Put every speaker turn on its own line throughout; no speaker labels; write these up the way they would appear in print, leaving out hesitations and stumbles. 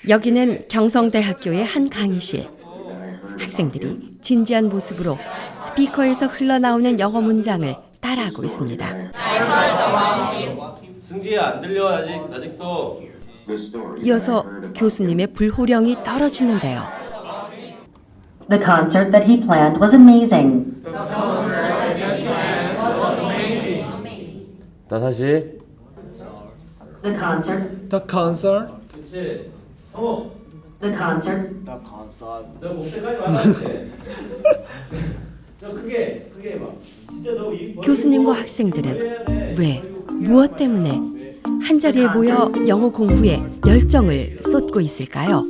여기는 경성대학교의 한 강의실. 학생들이 진지한 모습으로 스피커에서 흘러나오는 영어 문장을 따라하고 있습니다.
승지야, 안 들려 아직도.
이어서 교수님의 불호령이 떨어지는데요.
The concert that he planned was amazing.
나 다시.
The concert.
The concert.
그렇지. 성호.
The concert.
너 목대까지 말하는데. 너 크게 해봐. 진짜 너 이.
교수님과 학생들은 왜, 무엇 때문에 한자리에 모여 영어 공부에 열정을 쏟고 있을까요?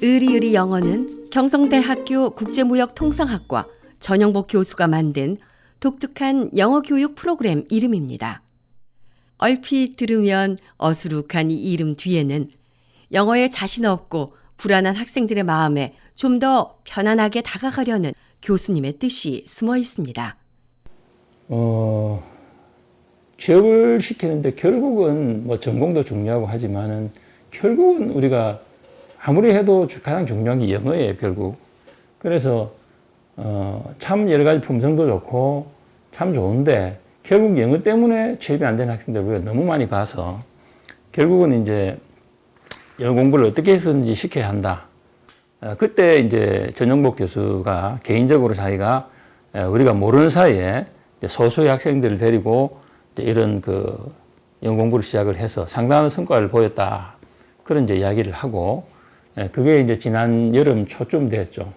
의리의리 영어는 경성대학교 국제무역통상학과 전영복 교수가 만든 독특한 영어 교육 프로그램 이름입니다. 얼핏 들으면 어수룩한 이 이름 뒤에는 영어에 자신 없고 불안한 학생들의 마음에 좀 더 편안하게 다가가려는 교수님의 뜻이 숨어 있습니다.
기억을 시키는데 결국은 뭐 전공도 중요하고 하지만은 결국은 우리가 아무리 해도 가장 중요한 게 영어예요, 결국. 그래서 참 여러 가지 품성도 좋고 참 좋은데 결국 영어 때문에 취업이 안 되는 학생들 우리가 너무 많이 봐서 결국은 이제 영어 공부를 어떻게 해서든지 시켜야 한다. 그때 이제 전영복 교수가 개인적으로 자기가 우리가 모르는 사이에 소수의 학생들을 데리고 이런 그 영어 공부를 시작을 해서 상당한 성과를 보였다. 그런 이제 이야기를 하고 그게 이제 지난 여름 초쯤 됐죠.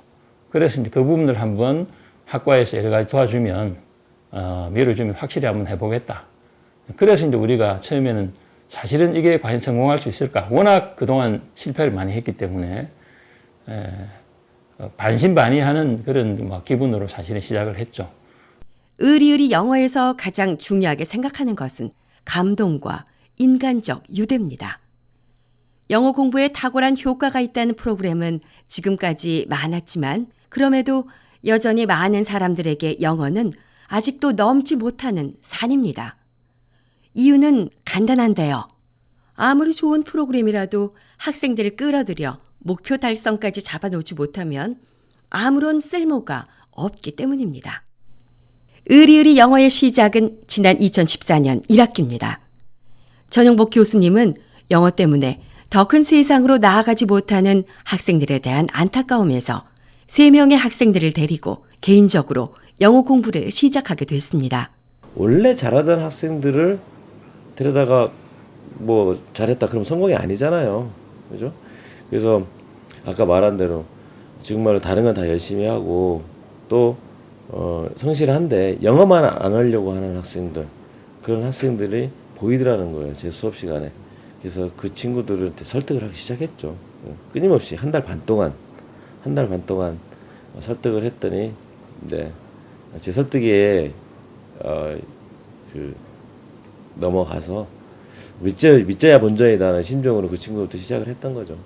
그래서 이제 그 부분을 한번 학과에서 여러 가지 도와주면 밀어주면 확실히 한번 해보겠다. 그래서 이제 우리가 처음에는 사실은 이게 과연 성공할 수 있을까? 워낙 그동안 실패를 많이 했기 때문에 반신반의하는 그런 기분으로 사실은 시작을 했죠.
의리의리 영어에서 가장 중요하게 생각하는 것은 감동과 인간적 유대입니다. 영어 공부에 탁월한 효과가 있다는 프로그램은 지금까지 많았지만 그럼에도 여전히 많은 사람들에게 영어는 아직도 넘지 못하는 산입니다. 이유는 간단한데요. 아무리 좋은 프로그램이라도 학생들을 끌어들여 목표 달성까지 잡아놓지 못하면 아무런 쓸모가 없기 때문입니다. 의리의리 영어의 시작은 지난 2014년 1학기입니다. 전영복 교수님은 영어 때문에 더 큰 세상으로 나아가지 못하는 학생들에 대한 안타까움에서 3명의 학생들을 데리고 개인적으로 영어 공부를 시작하게 됐습니다.
원래 잘하던 학생들을 데려다가 뭐 잘했다 그러면 성공이 아니잖아요. 그죠? 그래서 아까 말한 대로 정말 다른 건 다 열심히 하고 또 성실한데 영어만 안 하려고 하는 학생들, 그런 학생들이 보이더라는 거예요. 제 수업 시간에. 그래서 그 친구들한테 설득을 하기 시작했죠. 끊임없이 한 달 반 동안 설득을 했더니 제 설득에 넘어가서 믿져야 본전이다는 심정으로 그 친구부터 시작을 했던 거죠.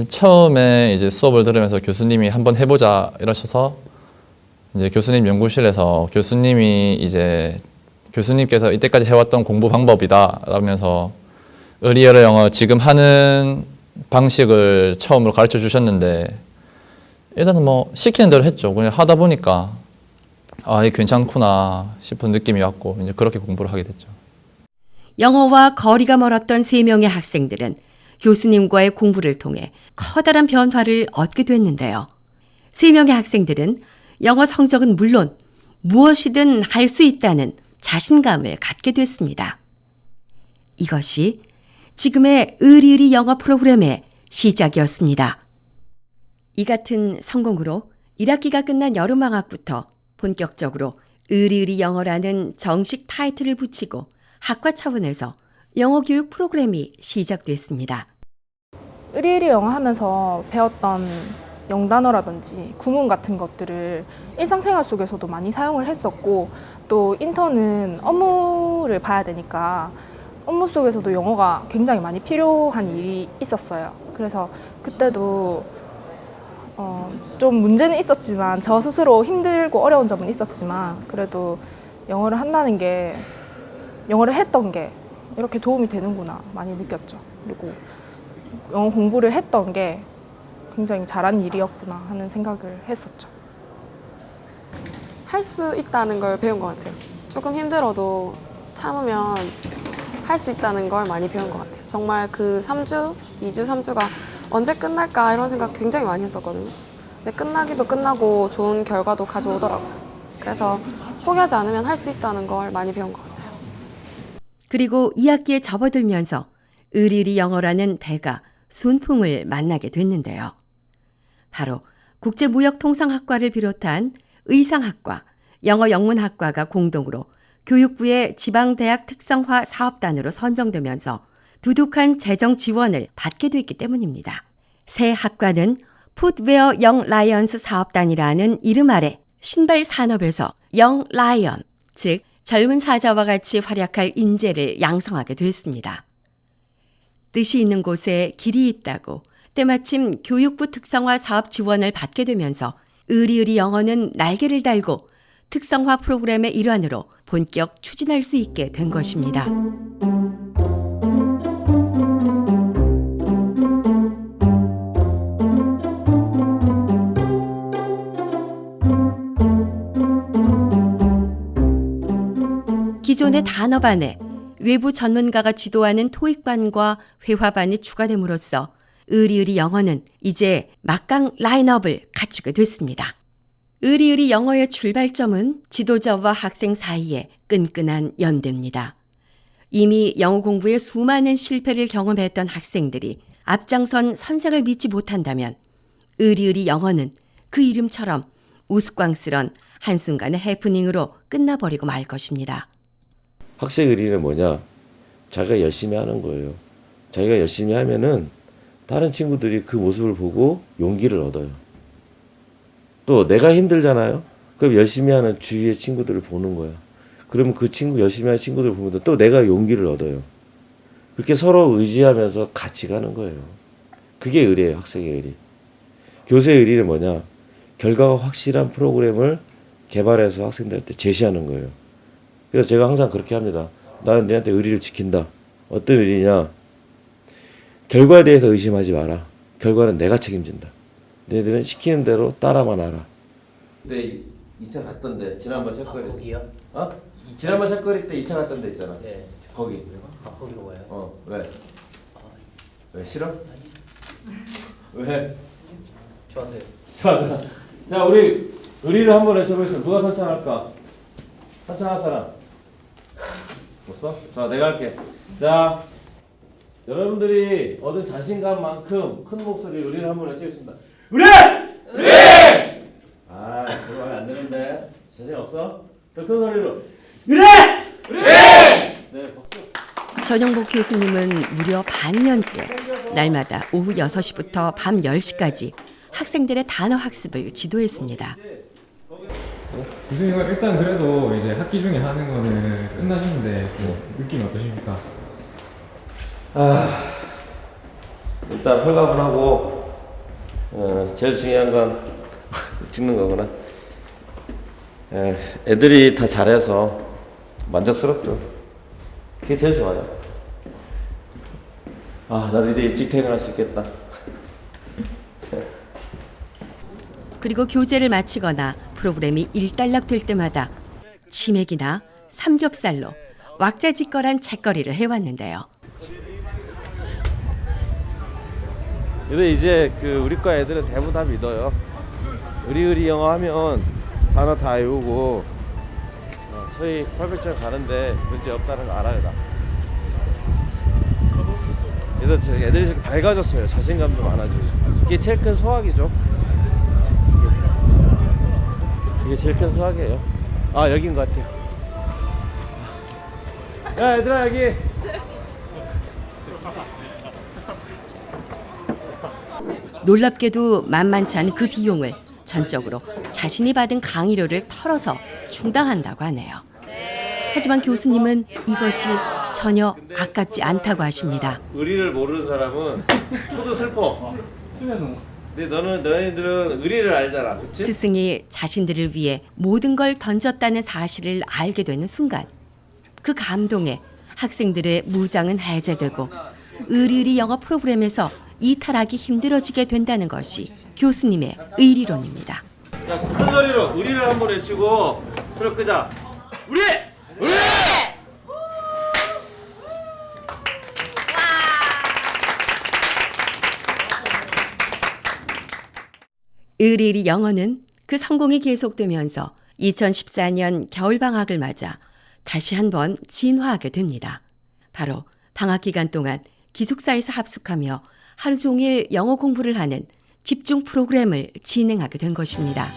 처음에 이제 수업을 들으면서 교수님이 한번 해보자 이러셔서 이제 교수님 연구실에서 교수님께서 이때까지 해왔던 공부 방법이다 라면서 의리의리 영어 지금 하는 방식을 처음으로 가르쳐 주셨는데 일단은 뭐 시키는 대로 했죠. 그냥 하다 보니까 이게 괜찮구나 싶은 느낌이 왔고 이제 그렇게 공부를 하게 됐죠.
영어와 거리가 멀었던 3명의 학생들은 교수님과의 공부를 통해 커다란 변화를 얻게 됐는데요. 3명의 학생들은 영어 성적은 물론 무엇이든 할 수 있다는 자신감을 갖게 됐습니다. 이것이 지금의 의리의리 영어 프로그램의 시작이었습니다. 이 같은 성공으로 1학기가 끝난 여름방학부터 본격적으로 의리의리 영어라는 정식 타이틀을 붙이고 학과 차원에서 영어 교육 프로그램이 시작됐습니다.
의리의리 영어 하면서 배웠던 영단어라든지 구문 같은 것들을 일상생활 속에서도 많이 사용을 했었고 또 인턴은 업무를 봐야 되니까 업무 속에서도 영어가 굉장히 많이 필요한 일이 있었어요. 그래서 그때도 좀 문제는 있었지만 저 스스로 힘들고 어려운 점은 있었지만 그래도 영어를 한다는 게 영어를 했던 게 이렇게 도움이 되는구나 많이 느꼈죠. 그리고 영어 공부를 했던 게 굉장히 잘한 일이었구나 하는 생각을 했었죠.
할 수 있다는 걸 배운 것 같아요. 조금 힘들어도 참으면 할 수 있다는 걸 많이 배운 것 같아요. 정말 그 3주, 2주, 3주가 언제 끝날까 이런 생각 굉장히 많이 했었거든요. 근데 끝나기도 끝나고 좋은 결과도 가져오더라고요. 그래서 포기하지 않으면 할 수 있다는 걸 많이 배운 것 같아요.
그리고 2학기에 접어들면서 의리의리 영어라는 배가 순풍을 만나게 됐는데요. 바로 국제무역통상학과를 비롯한 의상학과, 영어영문학과가 공동으로 교육부의 지방대학 특성화 사업단으로 선정되면서 두둑한 재정 지원을 받게 됐기 때문입니다. 새 학과는 풋웨어 영 라이언스 사업단이라는 이름 아래 신발 산업에서 영 라이언, 즉 젊은 사자와 같이 활약할 인재를 양성하게 됐습니다. 뜻이 있는 곳에 길이 있다고 때마침 교육부 특성화 사업 지원을 받게 되면서 의리의리 영어는 날개를 달고 특성화 프로그램의 일환으로 본격 추진할 수 있게 된 것입니다. 기존의 단어반에 외부 전문가가 지도하는 토익반과 회화반이 추가됨으로써 의리의리 영어는 이제 막강 라인업을 갖추게 됐습니다. 의리의리 영어의 출발점은 지도자와 학생 사이의 끈끈한 연대입니다. 이미 영어 공부에 수많은 실패를 경험했던 학생들이 앞장선 선생을 믿지 못한다면 의리의리 영어는 그 이름처럼 우스꽝스런 한순간의 해프닝으로 끝나버리고 말 것입니다.
학생 의리는 뭐냐? 자기가 열심히 하는 거예요. 자기가 열심히 하면은 다른 친구들이 그 모습을 보고 용기를 얻어요. 또 내가 힘들잖아요. 그럼 열심히 하는 주위의 친구들을 보는 거야. 그러면 그 친구 열심히 하는 친구들을 보면 또 내가 용기를 얻어요. 그렇게 서로 의지하면서 같이 가는 거예요. 그게 의리예요. 학생의 의리. 교수의 의리는 뭐냐? 결과가 확실한 프로그램을 개발해서 학생들한테 제시하는 거예요. 그래서 제가 항상 그렇게 합니다. 나는 너한테 의리를 지킨다. 어떤 의리냐? 결과에 대해서 의심하지 마라. 결과는 내가 책임진다. 너희들은 시키는 대로 따라만 하라. 근데 2차 갔던데 지난번 샷거리.
거기요?
어? 지난번 샷거리 때 2차 갔던데 있잖아.
네.
거기.
거기로 와요?
왜? 왜 싫어? 왜?
좋아서요.
자, 우리 의리를 한번 외쳐보겠습니다. 누가 선창할까? 선창할 사람? 없어? 자, 내가 할게. 자, 여러분들이 얻은 자신감만큼 큰 목소리로 의리를 한번 외치겠습니다. 의리! 의리! 아, 그거 하면 안 되는데. 자신 없어? 더 큰 소리로. 의리! 의리! 네, 박수.
전영복 교수님은 무려 반년째 날마다 오후 6시부터 밤 10시까지 학생들의 단어 학습을 지도했습니다.
교수님 일단 그래도 이제 학기 중에 하는 거는 끝나셨는데 뭐 느낌 어떠십니까?
일단 홀가분하고 제일 중요한 건 찍는 거구나. 애들이 다 잘해서 만족스럽죠. 그게 제일 좋아요. 나도 이제 일찍 퇴근할 수 있겠다.
그리고 교재를 마치거나 프로그램이 일단락될 때마다 치맥이나 삼겹살로 왁자지껄한 책거리를 해왔는데요.
근데 이제 우리과 애들은 대부분 다 믿어요. 의리의리 영어 하면 단어 다 외우고 저희 800점 가는데 문제 없다는 거 알아요. 다. 그래서 애들이 밝아졌어요. 자신감도 많아지고. 그게 제일 큰 소확이죠. 그게 제일 큰 소확이에요. 여긴 것 같아요. 야, 얘들아, 여기.
놀랍게도 만만치 않은 그 비용을 전적으로 자신이 받은 강의료를 털어서 충당한다고 하네요. 하지만 교수님은 이것이 전혀 아깝지 않다고 하십니다.
의리를 모르는 사람은 초도 슬퍼.
수면은
근데 너희들은 의리를 알잖아, 그렇지?
스승이 자신들을 위해 모든 걸 던졌다는 사실을 알게 되는 순간 그 감동에 학생들의 무장은 해제되고 의리 영어 프로그램에서 이탈하기 힘들어지게 된다는 것이 교수님의 의리론입니다.
자, 큰 소리로 의리를 한번 외치고 불을 끄자. 우리!
의리 영어는 그 성공이 계속되면서 2014년 겨울방학을 맞아 다시 한번 진화하게 됩니다. 바로 방학 기간 동안 기숙사에서 합숙하며 하루 종일 영어 공부를 하는 집중 프로그램을 진행하게 된 것입니다.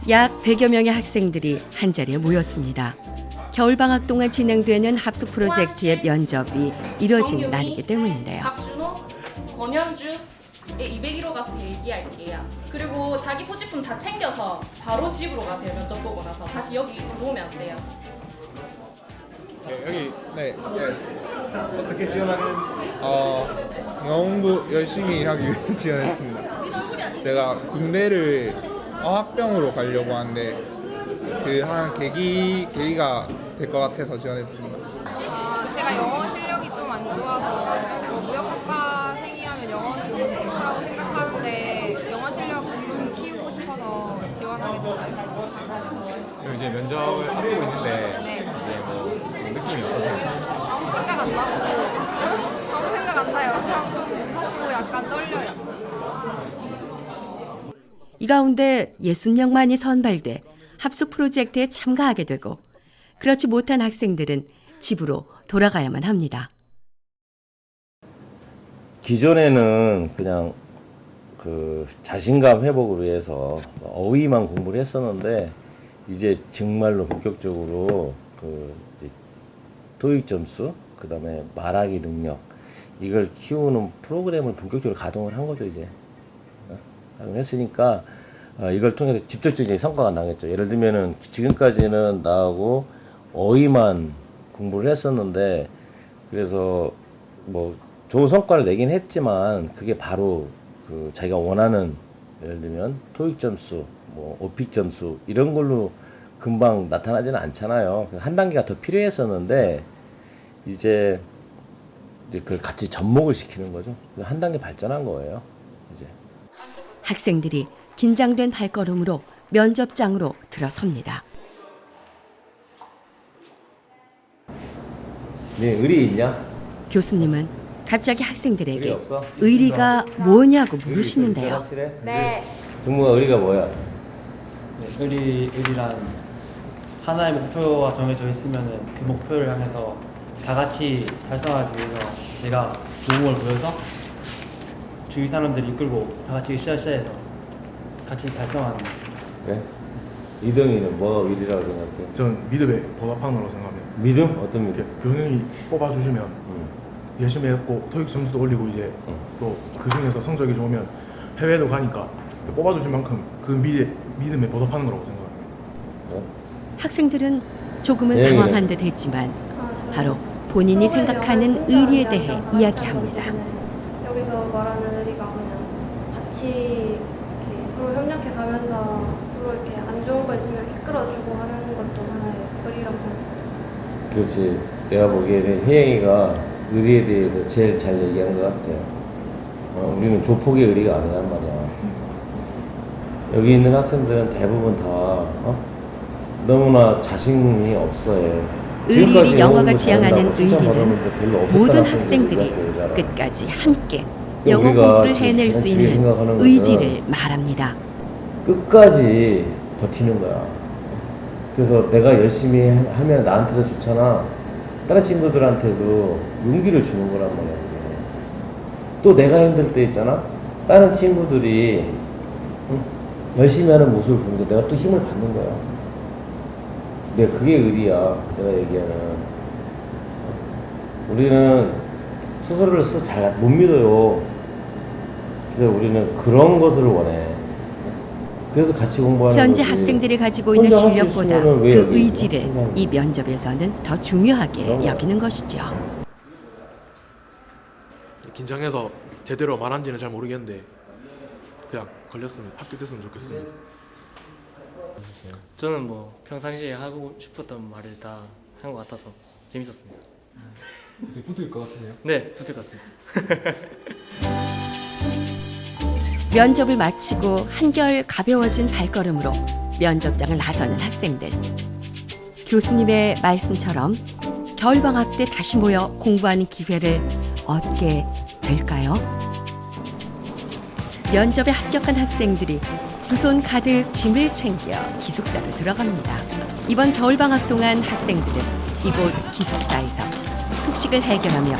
약 100여 명의 학생들이 한자리에 모였습니다. 겨울방학 동안 진행되는 합숙 프로젝트의 면접이 이뤄진 날이기 때문인데요.
박준호, 권현주의 201호 가서 대기할게요. 그리고 자기 소지품 다 챙겨서 바로 집으로 가세요. 면접 보고 나서 다시 여기 들어오면 안 돼요.
네. 어떻게 지원하는? 영어 공부 열심히 하기 위해서 지원했습니다. 제가 군대를 어학병으로 가려고 하는데 그 한 계기가 될 것 같아서 지원했습니다.
제가 영어 실력이 좀 안 좋아서 무역학과생이라면 영어는 필수라고 생각하는데 영어 실력을 좀 키우고 싶어서 지원하게 됐어요.
그럼 이제 면접을 앞두고 있는데
네.
이제 뭐 느낌이 어떠세요?
아무 생각 안 나고 아무 생각 안 나요. 그냥 좀 무섭고 약간 떨려요.
이 가운데 60명만이 선발돼 합숙 프로젝트에 참가하게 되고 그렇지 못한 학생들은 집으로 돌아가야만 합니다.
기존에는 그냥 그 자신감 회복을 위해서 어휘만 공부를 했었는데 이제 정말로 본격적으로 그 토익 점수, 그다음에 말하기 능력 이걸 키우는 프로그램을 본격적으로 가동을 한 거죠 이제. 했으니까 이걸 통해서 직접적인 성과가 나겠죠. 예를 들면은 지금까지는 나하고 어휘만 공부를 했었는데 그래서 뭐 좋은 성과를 내긴 했지만 그게 바로 그 자기가 원하는 예를 들면 토익 점수, 뭐 오픽 점수 이런 걸로 금방 나타나지는 않잖아요. 한 단계가 더 필요했었는데 이제 그걸 같이 접목을 시키는 거죠. 한 단계 발전한 거예요. 이제.
학생들이 긴장된 발걸음으로 면접장으로 들어섭니다.
네, 의리 있냐?
교수님은 갑자기
의리
학생들에게
없어?
의리가 뭐냐고 물으시는데요.
네. 동무가 의리가 뭐야?
의리란 하나의 목표가 정해져 있으면은 그 목표를 향해서 다 같이 달성하기 위해서 제가 도움을 보여서 주위 사람들을 이끌고 다 같이 으쌰으쌰해서 같이 달성하는 거예요.
그래? 이등이는 뭐가 의리라고 생각해?
전 믿음에 보답하는 거라고 생각합니다.
믿음? 어떤 믿음?
교수님이 뽑아주시면 열심히 했고 토익 점수도 올리고 이제 또 그 중에서 성적이 좋으면 해외도 가니까 뽑아주신 만큼 그 믿음에 보답하는 거라고 생각합니다.
학생들은 조금은
네.
당황한 듯 했지만 바로 본인이 생각하는 의리에 대해 이야기합니다.
여기서 말하는 의리가 그냥 같이 이렇게 서로 협력해 가면서 서로 이렇게 안 좋은 거 있으면 이끌어주고 하는 것도 하나의 의리라고 생각해요.
그렇지. 내가 보기에는 혜영이가 의리에 대해서 제일 잘 얘기한 것 같아요. 우리는 조폭의 의리가 아니란 말이야. 여기 있는 학생들은 대부분 다 너무나 자신이 없어요.
의리 영어가 지향하는
칭찬받았는데
의리는
별로 없었다는
모든
학생들이
학생들이
얘기하잖아.
끝까지 함께
그러니까
영어
우리가
공부를
지금
해낼 수
가장 중요하게
있는
생각하는 것은
의지를 말합니다.
끝까지 버티는 거야. 그래서 내가 열심히 하면 나한테도 좋잖아. 다른 친구들한테도 용기를 주는 거란 말이야. 그게. 또 내가 힘들 때 있잖아. 다른 친구들이 열심히 하는 모습을 보는데 내가 또 힘을 받는 거야. 그게 의리야. 내가 얘기하는. 우리는 스스로를 잘 못 믿어요. 그래서 우리는 그런 것을 원해. 그래서 같이 공부하는
현재
거지.
학생들이 가지고 있는
혼자 할수
실력보다
있으면은 왜
그
여기
의지를
있냐?
이 면접에서는 더 중요하게
그런 거야.
여기는 것이죠.
긴장해서 제대로 말한지는 잘 모르겠는데 그냥 걸렸으면 합격됐으면 좋겠습니다.
저는 뭐 평상시에 하고 싶었던 말을 다 한 것 같아서 재밌었습니다.
네, 붙을 것 같으세요?
네, 붙을 것 같습니다.
면접을 마치고 한결 가벼워진 발걸음으로 면접장을 나서는 학생들. 교수님의 말씀처럼 겨울방학 때 다시 모여 공부하는 기회를 얻게 될까요? 면접에 합격한 학생들이 두 손 가득 짐을 챙겨 기숙사로 들어갑니다. 이번 겨울방학 동안 학생들은 이곳 기숙사에서 숙식을 해결하며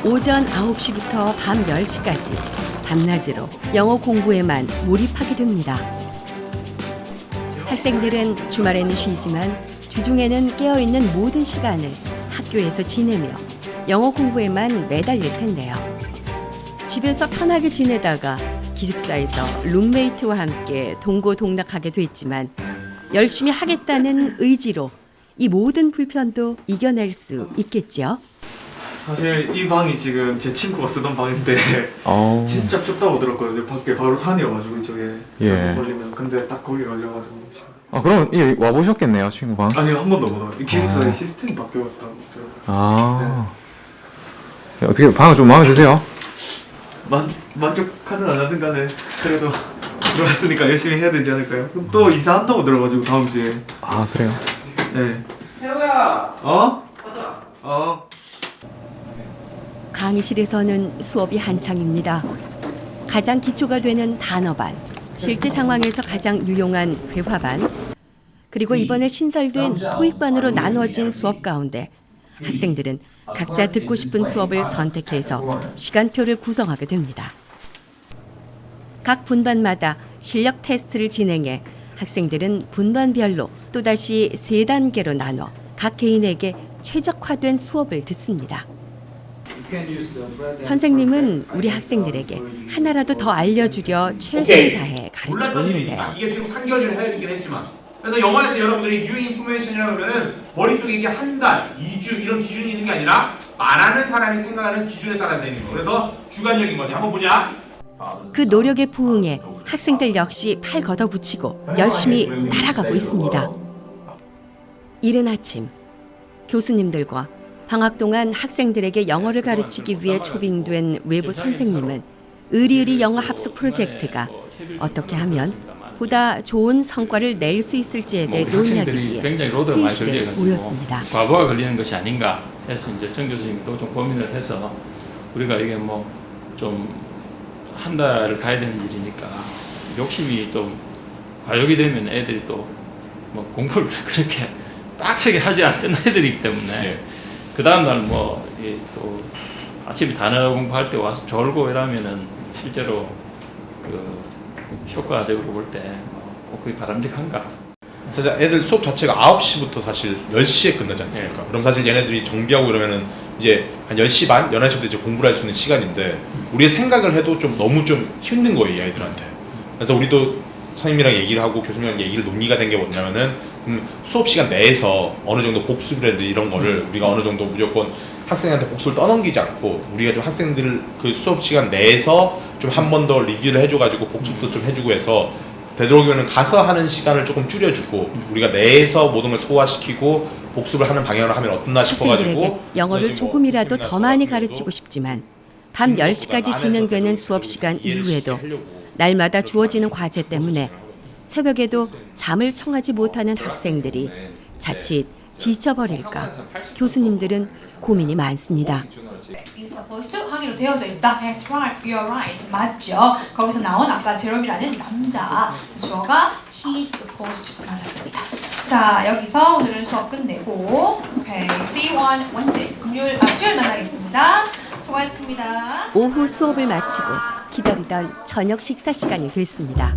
오전 9시부터 밤 10시까지 밤낮으로 영어 공부에만 몰입하게 됩니다. 학생들은 주말에는 쉬지만 주중에는 깨어있는 모든 시간을 학교에서 지내며 영어 공부에만 매달릴 텐데요. 집에서 편하게 지내다가 기숙사에서 룸메이트와 함께 동고동락하게 됐지만 열심히 하겠다는 의지로 이 모든 불편도 이겨낼 수 있겠죠.
사실 이 방이 지금 제 친구가 쓰던 방인데 진짜 춥다고 들었거든요. 밖에 바로 산이어가지고 이쪽에 잘못 걸리면. 근데 딱 거기 걸려가지고 지금.
그럼 와 보셨겠네요, 친구 방?
아니요, 한 번도 못 와요. 이 기숙사에 시스템이 바뀌었다고 들었어요.
네. 어떻게 방은 좀 마음에 드세요?
만족하든 안 하든 간에 그래도 들어왔으니까 열심히 해야 되지 않을까요? 그럼 또 이사한다고 들어가지고 다음 주에.
그래요?
네. 태호야! 가자.
강의실에서는 수업이 한창입니다. 가장 기초가 되는 단어반, 실제 상황에서 가장 유용한 회화반, 그리고 이번에 신설된 토익반으로 나누어진 수업 가운데 학생들은 각자 듣고 싶은 수업을 선택해서 시간표를 구성하게 됩니다. 각 분반마다 실력 테스트를 진행해 학생들은 분반별로 또다시 3단계로 나눠 각 개인에게 최적화된 수업을 듣습니다. 선생님은 우리 학생들에게 하나라도 더 알려주려 최선을 다해 가르치고 있는데요.
이게 비록 3개월 전에 헤어지긴 했지만, 그래서 영화에서 여러분들이 뉴 인포메이션이라고 하면은 머릿속에 이게 한 달, 2주 이런 기준이 있는 게 아니라 말하는 사람이 생각하는 기준에 따라 되는 거. 그래서 주관적인 거지. 한번 보자.
그 노력에 부응해 학생들 역시 팔 걷어붙이고 열심히 따라가고 있습니다. 이른 아침, 교수님들과 방학 동안 학생들에게 영어를 가르치기 위해 초빙된 외부 선생님은 의리의리 영어 합숙 프로젝트가 어떻게 하면 보다 좋은 성과를 낼 수 있을지에 대해 논의하기 위해
굉장히 로드가 많이
회의실에
걸려가지고
모였습니다.
과부하 걸리는 것이 아닌가 해서 이제 정 교수님도 좀 고민을 해서 우리가 이게 뭐 좀 한 달을 가야 되는 일이니까 욕심이 또 과욕이 되면 애들이 또 뭐 공부를 그렇게 빡세게 하지 않는 애들이기 때문에 그 다음날 뭐 또 아침에 단어 공부할 때 와서 졸고 이러면은 실제로 그 효과적으로 볼 때 뭐 그게 바람직한가?
사실 애들 수업 자체가 9시부터 사실 10시에 끝나지 않습니까? 그럼 사실 얘네들이 정비하고 이러면은 이제 한 10시 반, 11시부터 이제 공부를 할 수 있는 시간인데 우리의 생각을 해도 좀 너무 좀 힘든 거예요, 이 아이들한테. 그래서 우리도 선생님이랑 얘기를 하고 교수님이랑 얘기를 논의가 된 게 뭐냐면은 수업 시간 내에서 어느 정도 복습이라든지 이런 거를 우리가 어느 정도 무조건 학생한테 복습을 떠넘기지 않고 우리가 좀 학생들 그 수업 시간 내에서 좀 한 번 더 리뷰를 해줘가지고 복습도 좀 해주고 해서 되도록이면 가서 하는 시간을 조금 줄여주고 우리가 내에서 모든 걸 소화시키고 복습을 하는 방향으로 하면 어떻나 싶어가지고
학생들에게 영어를 조금이라도 더 많이 가르치고 싶지만 밤 10시까지 진행되는 수업 시간 이후에도 날마다 주어지는 과제 때문에 새벽에도 잠을 청하지 못하는 학생들이 자칫 지쳐버릴까 교수님들은 고민이 많습니다.
is supposed to 하기로 되어져 있다. That's right, you're right. 맞죠? 거기서 나온 아까 제롬이라는 남자 주어가 he's supposed to 맞았습니다. 자, 여기서 오늘은 수업 끝내고 okay, see you on Wednesday. 수요일 만나겠습니다. 수고하셨습니다.
오후 수업을 마치고 기다리던 저녁 식사 시간이 됐습니다.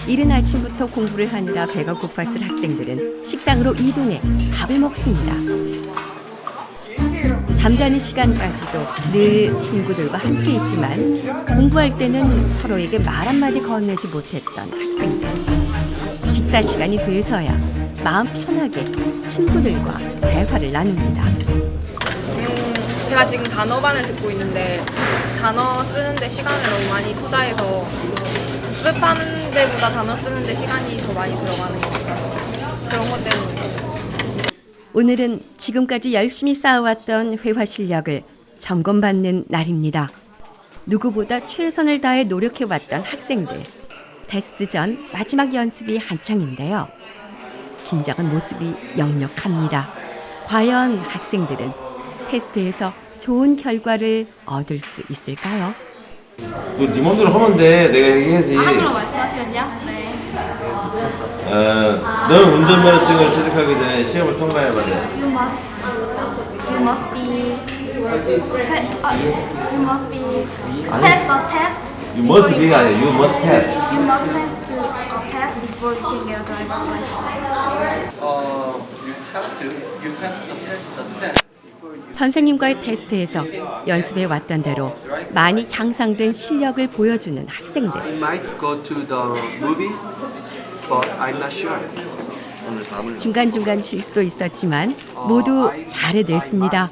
이른 아침부터 공부를 하느라 배가 고팠을 학생들은 식당으로 이동해 밥을 먹습니다. 잠자는 시간까지도 늘 친구들과 함께 있지만 공부할 때는 서로에게 말 한마디 건네지 못했던 학생들. 식사 시간이 돼서야 마음 편하게 친구들과 대화를 나눕니다.
제가 지금 단어반을 듣고 있는데 단어 쓰는데 시간을 너무 많이 투자해서 습하는 데보다 단어 쓰는데 시간이 더 많이 들어가는 것 같아서 그런 것 때문에.
오늘은 지금까지 열심히 쌓아왔던 회화 실력을 점검받는 날입니다. 누구보다 최선을 다해 노력해왔던 학생들. 테스트 전 마지막 연습이 한창인데요. 긴장한 모습이 역력합니다. 과연 학생들은 테스트에서 좋은 결과를 얻을 수 있을까요?
너 네 맘대로 하면 돼. 내가 얘기해야지.
한글로 말씀하시면요? 네.
너는 운전면허증을 취득하기 전에 시험을 통과해봐야 돼.
You must be pass a test.
You must be가 아니야. You must pass.
You must pass to a test before you can get a driver's license.
You have to test the test.
선생님과의 테스트에서 연습해 왔던 대로 많이 향상된 실력을 보여주는 학생들.
I might go to the movies, but I'm not sure. 오늘 밤을
중간중간 실수도 있었지만 모두 잘해냈습니다.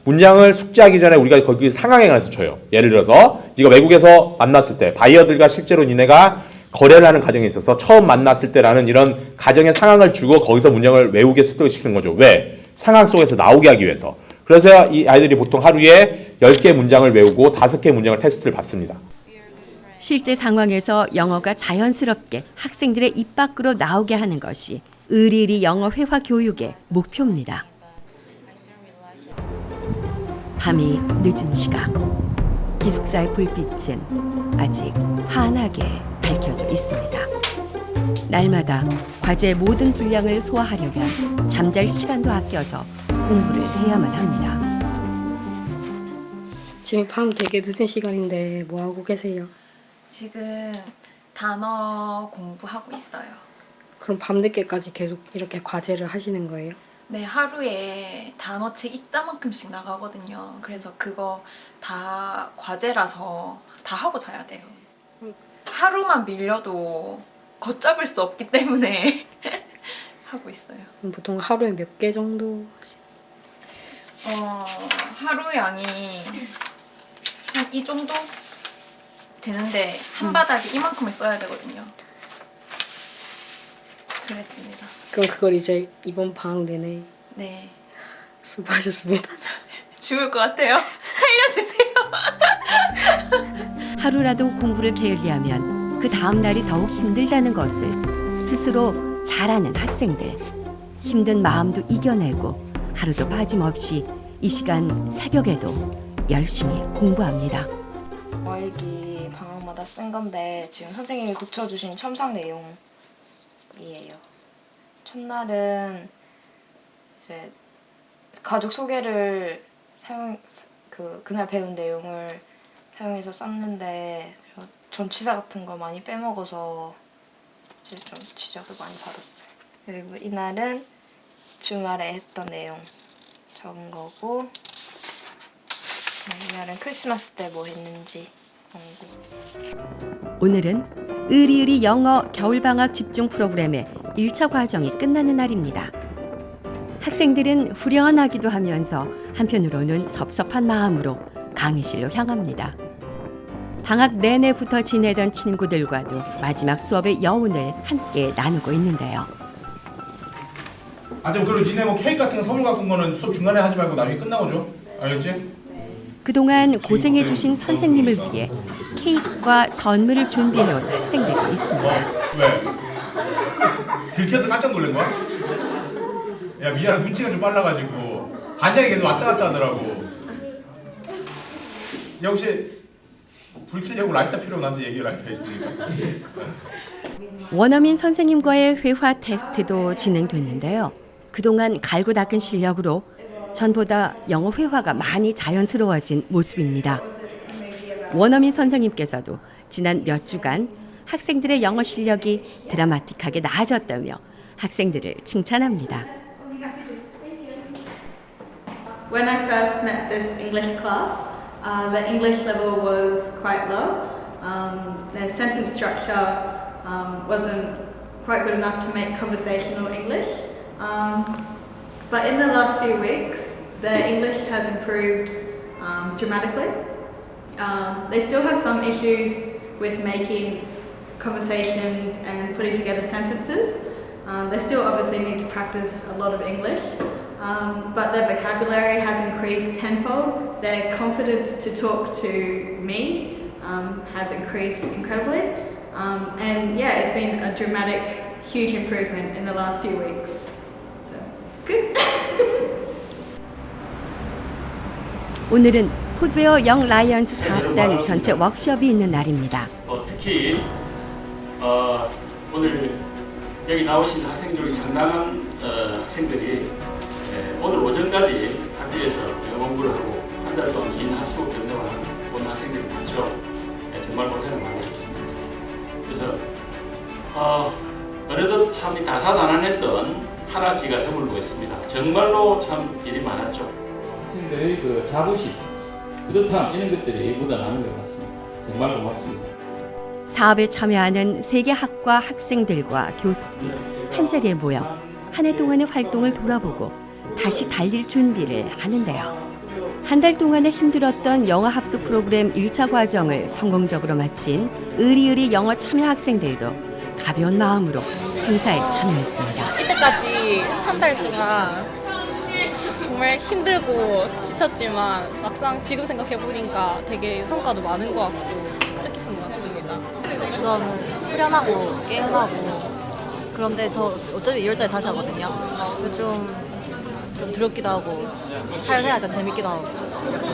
문장을 숙지하기 전에 우리가 거기 상황에 관해서 쳐요. 예를 들어서 네가 외국에서 만났을 때 바이어들과 실제로 니네가 거래를 하는 과정에 있어서 처음 만났을 때라는 이런 가정의 상황을 주고 거기서 문장을 외우게 습득을 시키는 거죠. 왜? 상황 속에서 나오게 하기 위해서. 그래서 이 아이들이 보통 하루에 10개 문장을 외우고 5개 문장을 테스트를 받습니다.
실제 상황에서 영어가 자연스럽게 학생들의 입 밖으로 나오게 하는 것이 의리의리 영어 회화 교육의 목표입니다. 밤이 늦은 시각, 기숙사의 불빛은 아직 환하게 밝혀져 있습니다. 날마다 과제의 모든 분량을 소화하려면 잠잘 시간도 아껴서 공부를 해야만 합니다.
지금 밤 되게 늦은 시간인데 뭐 하고 계세요?
지금 단어 공부하고 있어요.
그럼 밤늦게까지 계속 이렇게 과제를 하시는 거예요?
네, 하루에 단어책 이따만큼씩 나가거든요. 그래서 그거 다 과제라서 다 하고 자야 돼요. 하루만 밀려도 걷잡을 수 없기 때문에 하고 있어요.
그럼 보통 하루에 몇 개 정도 하세요?
하루 양이 한 이 정도 되는데 한 바닥에 이만큼을 써야 되거든요. 그랬습니다.
그럼 그걸 이제 이번 방학 내내
네.
수고하셨습니다.
죽을 것 같아요. 살려주세요.
하루라도 공부를 게을리하면 그 다음 날이 더욱 힘들다는 것을 스스로 잘 아는 학생들. 힘든 마음도 이겨내고 하루도 빠짐없이 이 시간 새벽에도 열심히 공부합니다.
일기 방학마다 쓴 건데 지금 선생님이 고쳐주신 첨삭 내용이에요. 첫날은 이제 가족 소개를 그날 배운 내용을 사용해서 썼는데 전치사 같은 거 많이 빼먹어서 이제 좀 지적을 많이 받았어요. 그리고 이날은 주말에 했던 내용 적은 거고, 이날은 크리스마스 때 뭐 했는지 공부.
오늘은 의리의리 영어 겨울방학 집중 프로그램의 1차 과정이 끝나는 날입니다. 학생들은 후련하기도 하면서 한편으로는 섭섭한 마음으로 강의실로 향합니다. 방학 내내부터 지내던 친구들과도 마지막 수업의 여운을 함께 나누고 있는데요.
좀 그리고 니네 뭐 케이크 같은 거 선물 갖고 온 거는 수업 중간에 하지 말고 나중에 끝나고 줘. 알겠지?
그동안 고생해주신 선생님을 위해 케이크와 선물을 준비해온 학생들도 있습니다.
왜? 들켜서 깜짝 놀란 거야? 야 미안해, 눈치가 좀 빨라가지고 반장이 계속 왔다 갔다 하더라고. 야 혹시 불 켜려고 라이터 필요하고 나한테 얘기해. 라이터 있으니까.
원어민 선생님과의 회화 테스트도 진행됐는데요. 그동안 갈고 닦은 실력으로 전보다 영어 회화가 많이 자연스러워진 모습입니다. 원어민 선생님께서도 지난 몇 주간 학생들의 영어 실력이 드라마틱하게 나아졌다며 학생들을 칭찬합니다.
When I first met this English class, the English level was quite low. Their sentence structure wasn't quite good enough to make conversational English. But in the last few weeks, their English has improved dramatically. They still have some issues with making conversations and putting together sentences. They still obviously need to practice a lot of English, but their vocabulary has increased tenfold. Their confidence to talk to me has increased incredibly. And yeah, it's been a dramatic, huge improvement in the last few weeks. So, good.
오늘은 풋웨어 영 라이언스 사업단 전체 워크숍이 있는 날입니다.
특히 오늘 여기 나오신 학생 중에 상당한 학생들이 오늘 오전까지 학교에서 영어 공부를 하고 한 달 동안 긴 합숙 전공을 온 학생들이 많죠. 정말 고생을 많이 했습니다. 그래서 어느덧 참 다사다난했던 한 학기가 저물고 있습니다. 정말로 참 일이 많았죠.
학생들의 그 자부심, 뿌듯함 이런 것들이 묻어나는 것 같습니다. 정말 고맙습니다.
사업에 참여하는 세 개 학과 학생들과 교수들이 한자리에 모여 한 해 동안의 활동을 돌아보고 다시 달릴 준비를 하는데요. 한 달 동안에 힘들었던 영어 합숙 프로그램 1차 과정을 성공적으로 마친 의리의리 영어 참여 학생들도 가벼운 마음으로 행사에 참여했습니다.
이때까지 한 달 동안 정말 힘들고 지쳤지만 막상 지금 생각해보니까 되게 성과도 많은 것 같고 뜻깊은 것 같습니다.
우선 후련하고 깨어나고 그런데 저 어차피 2월달에 다시 하거든요. 좀 두렵기도 하고 해야 재밌기도 하고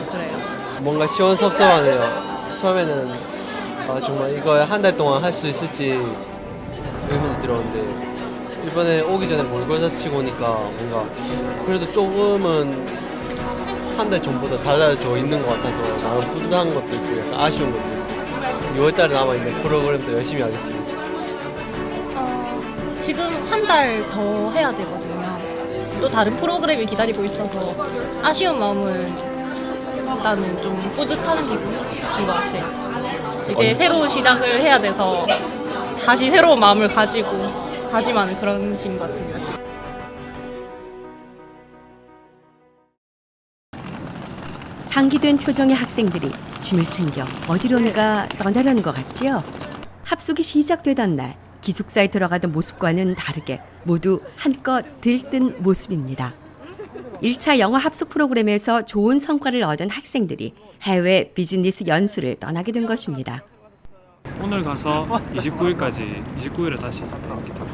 그래요.
뭔가 시원섭섭하네요. 처음에는 정말 이걸 한 달 동안 할 수 있을지 의문이 들었는데 이번에 오기 전에 몰골사치고 오니까 뭔가 그래도 조금은 한 달 전보다 달라져 있는 것 같아서 나름 뿌듯한 것도 있고 약간 아쉬운 것도 있고 6월달에 남아있는 프로그램도 열심히 하겠습니다.
지금 한 달 더 해야 되거든요. 또 다른 프로그램이 기다리고 있어서 아쉬운 마음은 일단은 좀 뿌듯한 기분인 것 같아요. 이제 새로운 시작을 해야 돼서 다시 새로운 마음을 가지고 다짐하는 그런 시인 것 같습니다. 지금.
상기된 표정의 학생들이 짐을 챙겨 어디론가 떠나려는 것 같지요? 합숙이 시작되던 날 기숙사에 들어가던 모습과는 다르게 모두 한껏 들뜬 모습입니다. 1차 영어 합숙 프로그램에서 좋은 성과를 얻은 학생들이 해외 비즈니스 연수를 떠나게 된 것입니다.
오늘 가서 29일에 다시 비행기 타고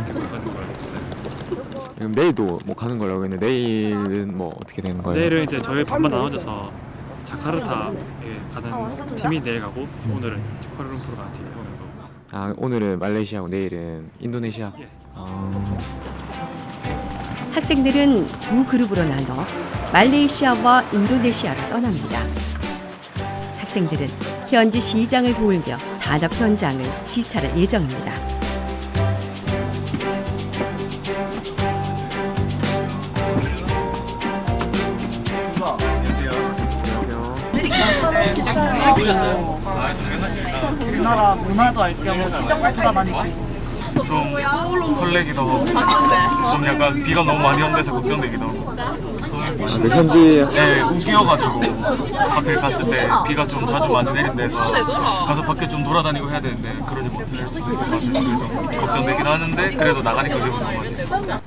미국 가는 걸 알고 있어요.
그럼 내일도 뭐 가는 거라고 했는데 내일은 뭐 어떻게 되는 거예요?
내일은 이제 저희 반반 나눠져서 자카르타에 가는 팀이 내일 가고 오늘은 쿠알라룸푸르 가는 팀이 오늘 가고.
아 오늘은 말레이시아고 내일은 인도네시아.
예.
학생들은 두 그룹으로 나눠 말레이시아와 인도네시아로 떠납니다. 학생들은 현지 시장을 돌며 산업 현장을 시찰할 예정입니다.
산업 시찰하고 우리나라 문화도 알 겸 시장도 돌아다니고
좀 설레기도 하고 좀 약간 비가 너무 많이 온대서 걱정되기도 하고
현지
네, 우기여가지고 밖에 갔을 때 비가 좀 자주 많이 내린 데서 가서 밖에 좀 돌아다니고 해야 되는데 그러지 못할 수도 있을 것 같아요. 그래서 좀 걱정되긴 하는데 그래도 나가니까 기분 좋은 것 같아요.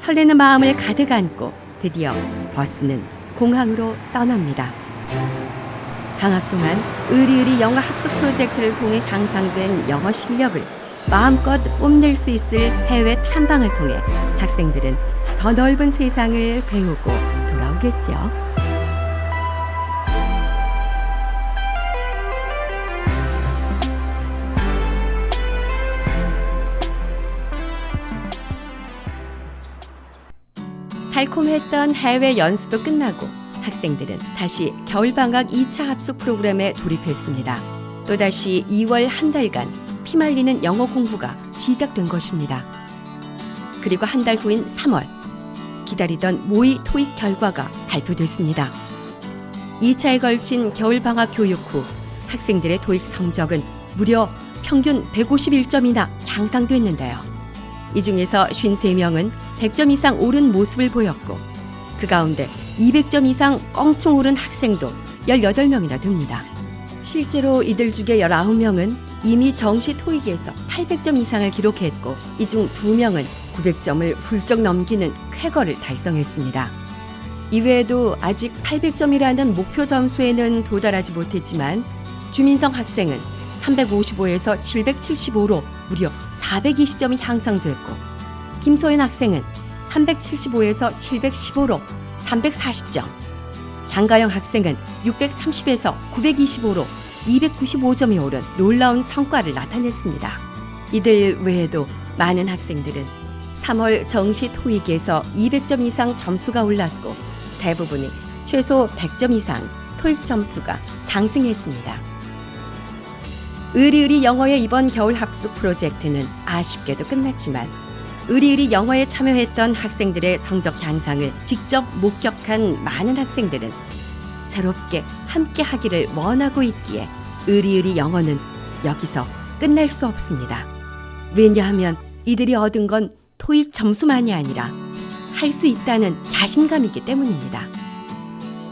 설레는 마음을 가득 안고 드디어 버스는 공항으로 떠납니다. 방학 동안 의리의리 영어 합숙 프로젝트를 통해 향상된 영어 실력을 마음껏 뽐낼 수 있을 해외 탐방을 통해 학생들은 더 넓은 세상을 배우고 돌아오겠죠. 달콤했던 해외 연수도 끝나고 학생들은 다시 겨울방학 2차 합숙 프로그램에 돌입했습니다. 또다시 2월 한 달간 피말리는 영어 공부가 시작된 것입니다. 그리고 한 달 후인 3월 기다리던 모의 토익 결과가 발표됐습니다. 2차에 걸친 겨울방학 교육 후 학생들의 토익 성적은 무려 평균 151점이나 향상됐는데요. 이 중에서 53명은 100점 이상 오른 모습을 보였고 그 가운데 200점 이상 껑충 오른 학생도 18명이나 됩니다. 실제로 이들 중에 19명은 이미 정시 토익에서 800점 이상을 기록했고 이 중 2명은 900점을 훌쩍 넘기는 쾌거를 달성했습니다. 이외에도 아직 800점이라는 목표 점수에는 도달하지 못했지만 주민성 학생은 355에서 775로 무려 420점이 향상됐고 김소연 학생은 375에서 715로 340점, 장가영 학생은 630에서 925로 295점이 오른 놀라운 성과를 나타냈습니다. 이들 외에도 많은 학생들은 3월 정시 토익에서 200점 이상 점수가 올랐고 대부분이 최소 100점 이상 토익 점수가 상승했습니다. 으리으리 영어의 이번 겨울 합숙 프로젝트는 아쉽게도 끝났지만 으리으리 영어에 참여했던 학생들의 성적 향상을 직접 목격한 많은 학생들은 새롭게 함께 하기를 원하고 있기에 으리으리 영어는 여기서 끝날 수 없습니다. 왜냐하면 이들이 얻은 건 토익 점수만이 아니라 할 수 있다는 자신감이기 때문입니다.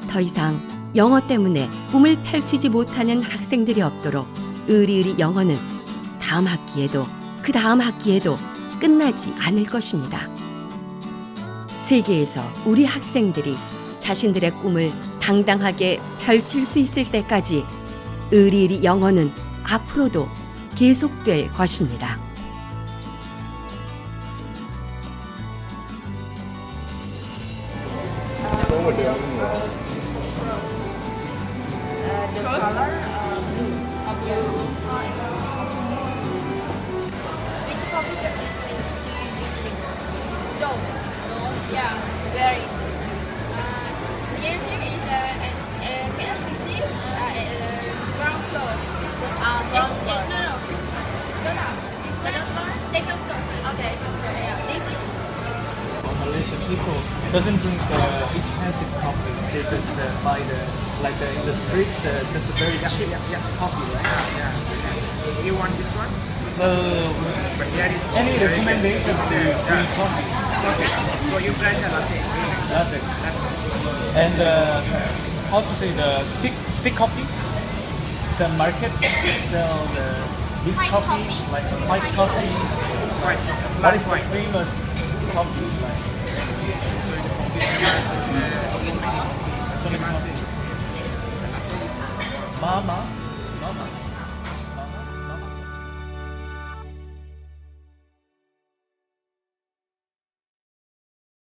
더 이상 영어 때문에 꿈을 펼치지 못하는 학생들이 없도록 으리으리 영어는 다음 학기에도 그 다음 학기에도 끝나지 않을 것입니다. 세계에서 우리 학생들이 자신들의 꿈을 당당하게 펼칠 수 있을 때까지 으리으리 영어는 앞으로도 계속될 것입니다.
Malaysian people doesn't drink expensive coffee. They just buy in the street, just a very cheap coffee, right?
You want this one? But here is
Any recommendation to drink coffee?
So you try the latte.
Latte. And how to say the stick coffee? The market sell the mixed coffee, like white coffee. What is the famous coffee like? Mama.